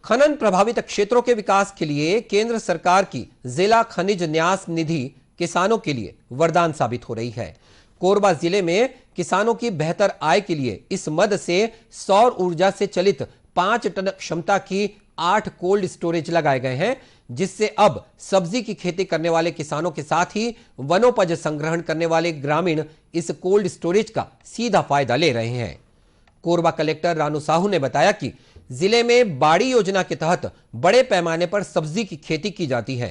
खनन प्रभावित क्षेत्रों के विकास के लिए केंद्र सरकार की जिला खनिज न्यास निधि किसानों के लिए वरदान साबित हो रही है। कोरबा जिले में किसानों की बेहतर आय के लिए इस मद से सौर ऊर्जा से चलित 5 टन क्षमता की 8 कोल्ड स्टोरेज लगाए गए हैं, जिससे अब सब्जी की खेती करने वाले किसानों के साथ ही वनोपज संग्रहण करने वाले ग्रामीण इस कोल्ड स्टोरेज का सीधा फायदा ले रहे हैं। कोरबा कलेक्टर रानू साहू ने बताया कि जिले में बाड़ी योजना के तहत बड़े पैमाने पर सब्जी की खेती की जाती है।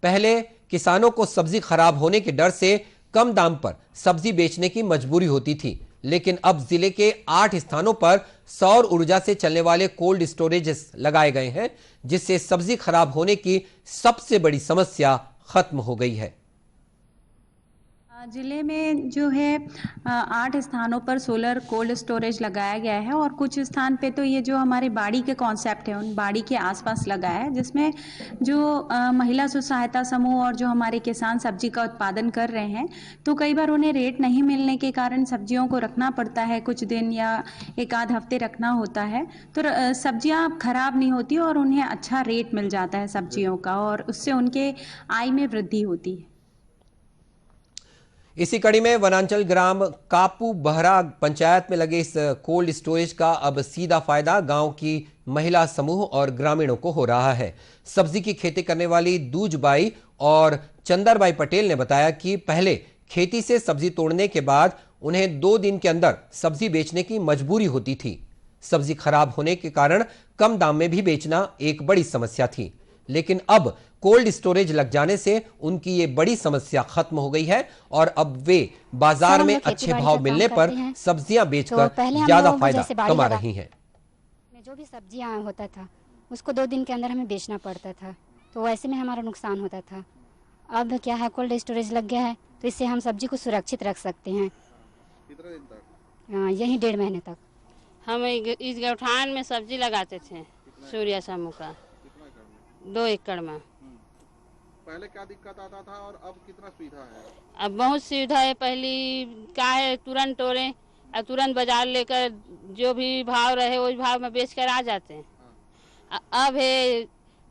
पहले किसानों को सब्जी खराब होने के डर से कम दाम पर सब्जी बेचने की मजबूरी होती थी, लेकिन अब जिले के 8 स्थानों पर सौर ऊर्जा से चलने वाले कोल्ड स्टोरेज लगाए गए हैं, जिससे सब्जी खराब होने की सबसे बड़ी समस्या खत्म हो गई है। जिले में जो है 8 स्थानों पर सोलर कोल्ड स्टोरेज लगाया गया है और कुछ स्थान पे तो ये जो हमारे बाड़ी के कॉन्सेप्ट है उन बाड़ी के आसपास लगाया है, जिसमें जो महिला स्व सहायता समूह और जो हमारे किसान सब्जी का उत्पादन कर रहे हैं, तो कई बार उन्हें रेट नहीं मिलने के कारण सब्जियों को रखना पड़ता है, कुछ दिन या एक आध हफ्ते रखना होता है, तो सब्जियां खराब नहीं होती और उन्हें अच्छा रेट मिल जाता है सब्जियों का और उससे उनके आय में वृद्धि होती है। इसी कड़ी में वनांचल ग्राम कापू बहरा पंचायत में लगे इस कोल्ड स्टोरेज का अब सीधा फायदा गांव की महिला समूह और ग्रामीणों को हो रहा है। सब्जी की खेती करने वाली दूजबाई और चंदरबाई पटेल ने बताया कि पहले खेती से सब्जी तोड़ने के बाद उन्हें 2 दिन के अंदर सब्जी बेचने की मजबूरी होती थी। सब्जी खराब होने के कारण कम दाम में भी बेचना एक बड़ी समस्या थी, लेकिन अब कोल्ड स्टोरेज लग जाने से उनकी ये बड़ी समस्या खत्म हो गई है और अब वे बाजार में अच्छे भाव मिलने पर सब्जियां बेचकर ज्यादा फायदा कमा रही हैं। जो भी सब्जियां होता था उसको 2 दिन के अंदर हमें बेचना पड़ता था, तो वैसे में हमारा नुकसान होता था। अब क्या है, कोल्ड स्टोरेज लग गया है तो इससे हम सब्जी को सुरक्षित रख सकते हैं। कितने दिन तक? यही 1.5 महीने तक। हम इस गौठान में सब्जी लगाते थे, सूर्या समूह का 2 एकड़ में। पहले क्या दिक्कत आता था और अब कितना सुविधा है? अब बहुत सुविधा है। पहली क्या है, तुरंत तोड़े और तुरंत बाजार लेकर जो भी भाव रहे उस भाव में बेच कर आ जाते हैं। अब है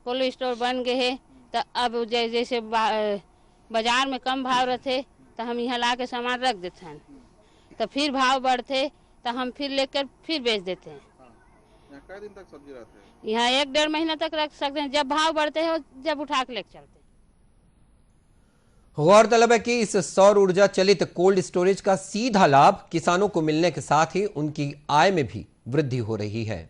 कोल्ड स्टोर बन गए है, तो अब जैसे बाजार में कम भाव रहते तो हम यहाँ ला के सामान रख देते हैं, तो फिर भाव बढ़ते तो हम फिर लेकर फिर बेच देते हैं। यहाँ कितने दिन तक सब्जी रहते हैं? यहाँ 1-1.5 महीना तक रख सकते हैं। जब भाव बढ़ते हैं जब उठा के लेकर चलते हैं। गौरतलब है कि इस सौर ऊर्जा चलित कोल्ड स्टोरेज का सीधा लाभ किसानों को मिलने के साथ ही उनकी आय में भी वृद्धि हो रही है।